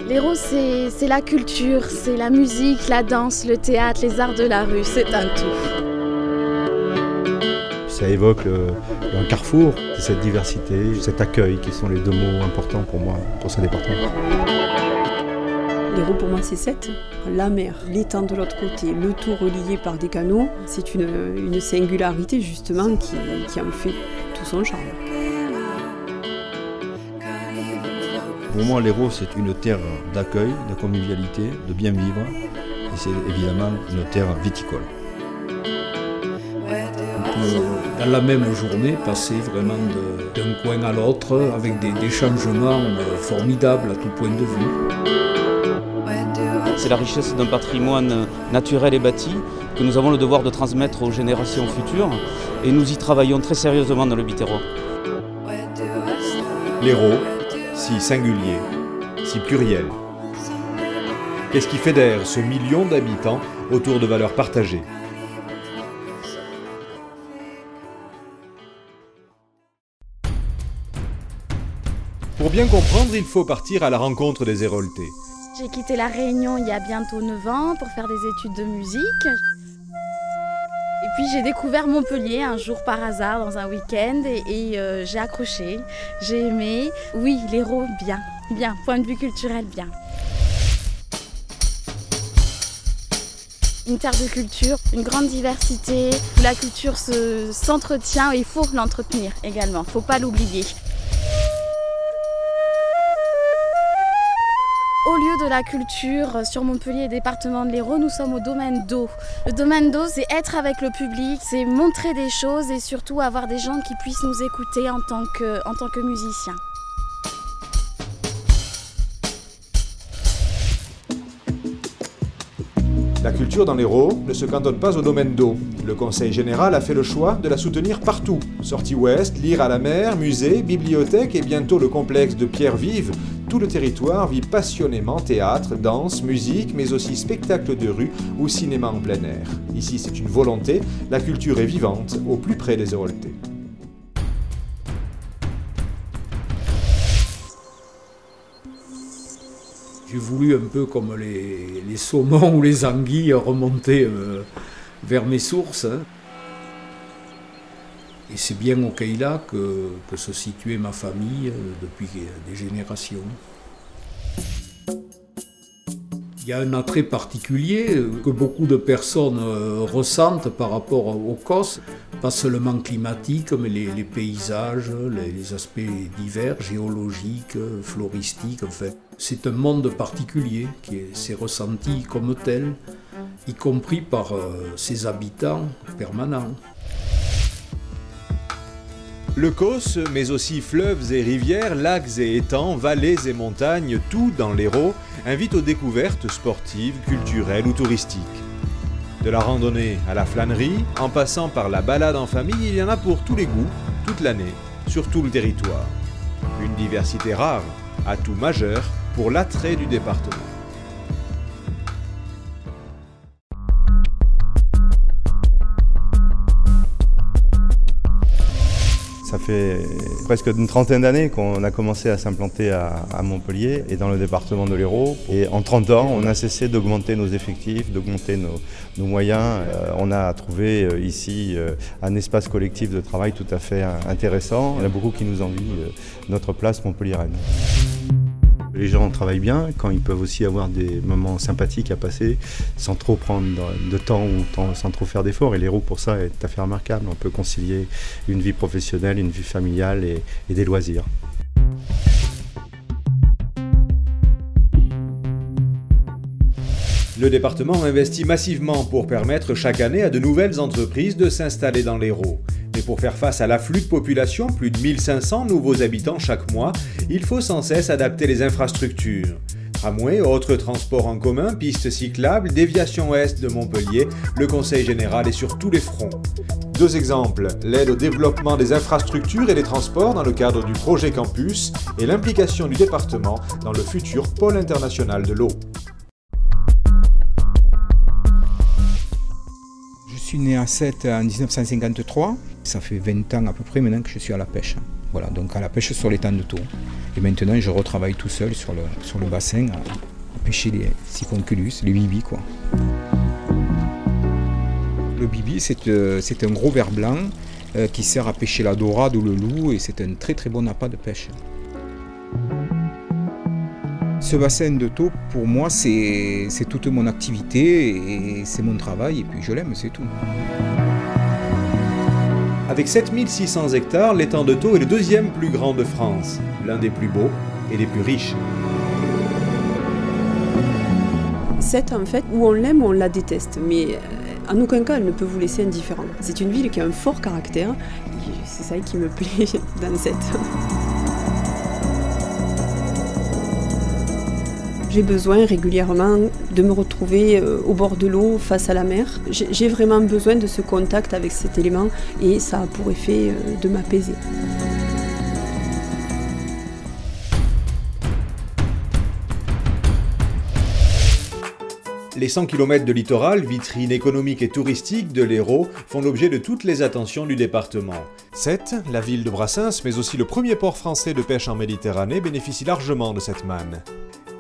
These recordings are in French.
L'Hérault, c'est la culture, c'est la musique, la danse, le théâtre, les arts de la rue, c'est un tout. Ça évoque un carrefour, cette diversité, cet accueil qui sont les deux mots importants pour moi, pour ce département. L'Hérault pour moi c'est 7, la mer, l'étang de l'autre côté, le tout relié par des canaux. C'est une singularité justement qui en fait tout son charme. Pour moi, l'Hérault, c'est une terre d'accueil, de convivialité, de bien vivre. Et c'est évidemment une terre viticole. On peut, dans la même journée, passer vraiment d'un coin à l'autre avec des changements formidables à tout point de vue. C'est la richesse d'un patrimoine naturel et bâti que nous avons le devoir de transmettre aux générations futures. Et nous y travaillons très sérieusement dans le Biterrois. L'Hérault, si singulier, si pluriel. Qu'est-ce qui fédère ce million d'habitants autour de valeurs partagées? Pour bien comprendre, il faut partir à la rencontre des Héraultais. J'ai quitté La Réunion il y a bientôt 9 ans pour faire des études de musique. Et puis j'ai découvert Montpellier un jour par hasard dans un week-end et j'ai accroché, j'ai aimé. Oui, l'Hérault, bien, bien, point de vue culturel, bien. Une terre de culture, une grande diversité, où la culture s'entretient et il faut l'entretenir également, il ne faut pas l'oublier. Au lieu de la culture sur Montpellier, département de l'Hérault, nous sommes au domaine d'eau. Le domaine d'eau, c'est être avec le public, c'est montrer des choses et surtout avoir des gens qui puissent nous écouter en tant que musiciens. La culture dans l'Hérault ne se cantonne pas au domaine d'eau. Le Conseil général a fait le choix de la soutenir partout. Sortie ouest, lire à la mer, musée, bibliothèque et bientôt le complexe de pierres vives. Tout le territoire vit passionnément théâtre, danse, musique, mais aussi spectacles de rue ou cinéma en plein air. Ici, c'est une volonté, la culture est vivante, au plus près des Héraultais. J'ai voulu un peu comme les saumons ou les anguilles remonter vers mes sources. Et c'est bien au Keïla que se situait ma famille depuis des générations. Il y a un attrait particulier que beaucoup de personnes ressentent par rapport au COS, pas seulement climatique, mais les paysages, les aspects divers, géologiques, floristiques, en fait. C'est un monde particulier qui s'est ressenti comme tel, y compris par ses habitants permanents. Le Causse, mais aussi fleuves et rivières, lacs et étangs, vallées et montagnes, tout dans l'Hérault, invite aux découvertes sportives, culturelles ou touristiques. De la randonnée à la flânerie, en passant par la balade en famille, il y en a pour tous les goûts, toute l'année, sur tout le territoire. Une diversité rare, atout majeur pour l'attrait du département. Ça fait presque une trentaine d'années qu'on a commencé à s'implanter à Montpellier et dans le département de l'Hérault. Et en 30 ans, on a cessé d'augmenter nos effectifs, d'augmenter nos moyens. On a trouvé ici un espace collectif de travail tout à fait intéressant. Il y en a beaucoup qui nous envient notre place montpelliéraine. Les gens travaillent bien quand ils peuvent aussi avoir des moments sympathiques à passer sans trop prendre de temps ou sans trop faire d'efforts. Et l'Hérault pour ça est tout à fait remarquable. On peut concilier une vie professionnelle, une vie familiale et des loisirs. Le département investit massivement pour permettre chaque année à de nouvelles entreprises de s'installer dans l'Hérault. Mais pour faire face à l'afflux de population, plus de 1500 nouveaux habitants chaque mois, il faut sans cesse adapter les infrastructures. Tramway, autres transports en commun, pistes cyclables, déviation ouest de Montpellier, le Conseil général est sur tous les fronts. 2 exemples, l'aide au développement des infrastructures et des transports dans le cadre du projet Campus et l'implication du département dans le futur pôle international de l'eau. Je suis né à Sète en 1953, ça fait 20 ans à peu près maintenant que je suis à la pêche. Voilà, donc à la pêche sur l'étang de Thau. Et maintenant je retravaille tout seul sur le bassin à pêcher les siphonculus, les bibis quoi. Le bibi c'est un gros ver blanc qui sert à pêcher la dorade ou le loup et c'est un très très bon appât de pêche. Ce bassin de Thau pour moi c'est toute mon activité et c'est mon travail et puis je l'aime, c'est tout. Avec 7600 hectares, l'étang de Thau est le 2e plus grand de France, l'un des plus beaux et des plus riches. Sète, en fait, où on l'aime ou on la déteste, mais en aucun cas elle ne peut vous laisser indifférent. C'est une ville qui a un fort caractère, et c'est ça qui me plaît dans Sète. J'ai besoin régulièrement de me retrouver au bord de l'eau, face à la mer. J'ai vraiment besoin de ce contact avec cet élément et ça a pour effet de m'apaiser. Les 100 km de littoral, vitrine économique et touristique de l'Hérault, font l'objet de toutes les attentions du département. Sète, la ville de Brassens, mais aussi le premier port français de pêche en Méditerranée, bénéficie largement de cette manne.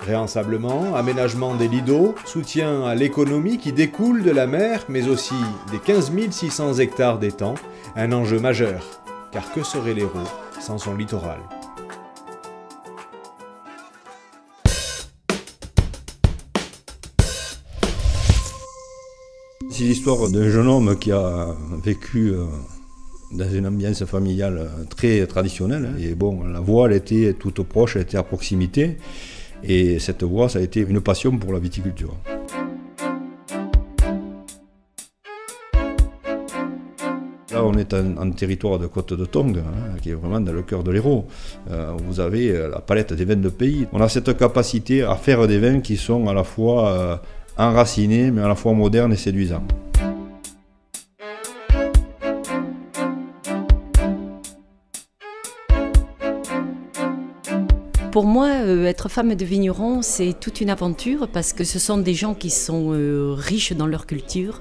Réensablement, aménagement des lits d'eau, soutien à l'économie qui découle de la mer, mais aussi des 15 600 hectares d'étangs, un enjeu majeur. Car que serait l'Hérault sans son littoral ? C'est l'histoire d'un jeune homme qui a vécu dans une ambiance familiale très traditionnelle. Et bon, la voie, elle était toute proche, elle était à proximité. Et cette voie, ça a été une passion pour la viticulture. Là, on est en territoire de Côte de Tongue, qui est vraiment dans le cœur de l'Hérault. Vous avez la palette des vins de pays. On a cette capacité à faire des vins qui sont à la fois enracinés, mais à la fois modernes et séduisants. Pour moi, être femme de vigneron, c'est toute une aventure parce que ce sont des gens qui sont riches dans leur culture,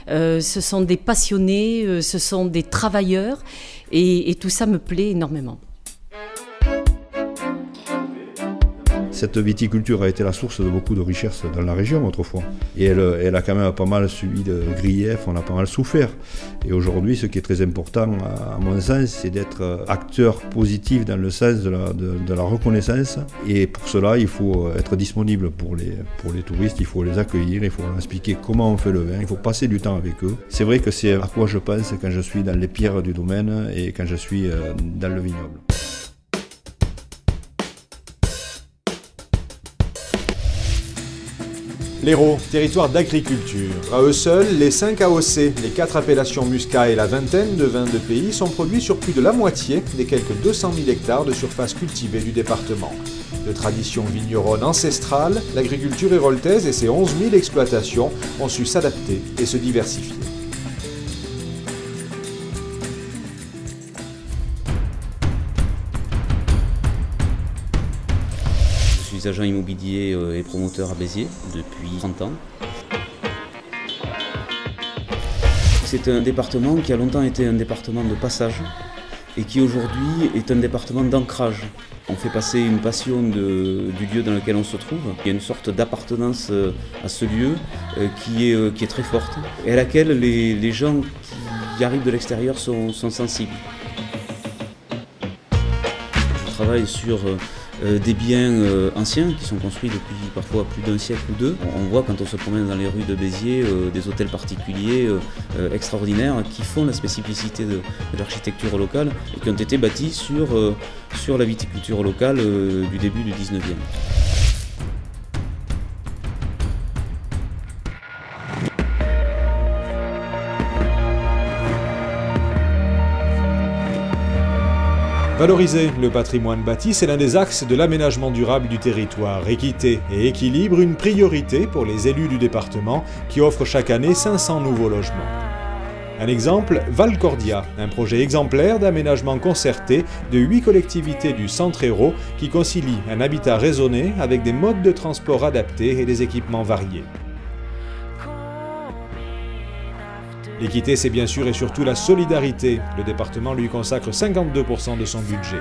ce sont des passionnés, ce sont des travailleurs et tout ça me plaît énormément. Cette viticulture a été la source de beaucoup de richesses dans la région autrefois. Et elle a quand même pas mal subi de griefs, on a pas mal souffert. Et aujourd'hui, ce qui est très important, à mon sens, c'est d'être acteur positif dans le sens de la reconnaissance. Et pour cela, il faut être disponible pour les touristes, il faut les accueillir, il faut leur expliquer comment on fait le vin, il faut passer du temps avec eux. C'est vrai que c'est à quoi je pense quand je suis dans les pierres du domaine et quand je suis dans le vignoble. L'Hérault, territoire d'agriculture. À eux seuls, les 5 AOC, les 4 appellations Muscat et la vingtaine de vins de pays sont produits sur plus de la moitié des quelques 200 000 hectares de surface cultivée du département. De tradition vigneronne ancestrale, l'agriculture héroltaise et ses 11 000 exploitations ont su s'adapter et se diversifier. Je suis agent immobilier et promoteur à Béziers depuis 30 ans. C'est un département qui a longtemps été un département de passage et qui aujourd'hui est un département d'ancrage. On fait passer une passion du lieu dans lequel on se trouve. Il y a une sorte d'appartenance à ce lieu qui est très forte et à laquelle les gens qui arrivent de l'extérieur sont sensibles. Je travaille sur des biens anciens qui sont construits depuis parfois plus d'un siècle ou deux. On voit quand on se promène dans les rues de Béziers des hôtels particuliers extraordinaires qui font la spécificité de l'architecture locale et qui ont été bâtis sur la viticulture locale du début du 19e. Valoriser le patrimoine bâti, c'est l'un des axes de l'aménagement durable du territoire. Équité et équilibre, une priorité pour les élus du département qui offrent chaque année 500 nouveaux logements. Un exemple, Valcordia, un projet exemplaire d'aménagement concerté de 8 collectivités du centre Hérault qui concilie un habitat raisonné avec des modes de transport adaptés et des équipements variés. L'équité, c'est bien sûr et surtout la solidarité. Le département lui consacre 52% de son budget.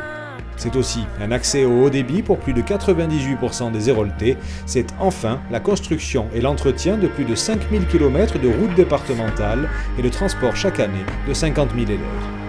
C'est aussi un accès au haut débit pour plus de 98% des Héroltais. C'est enfin la construction et l'entretien de plus de 5000 km de routes départementales et le transport chaque année de 50 000 élèves.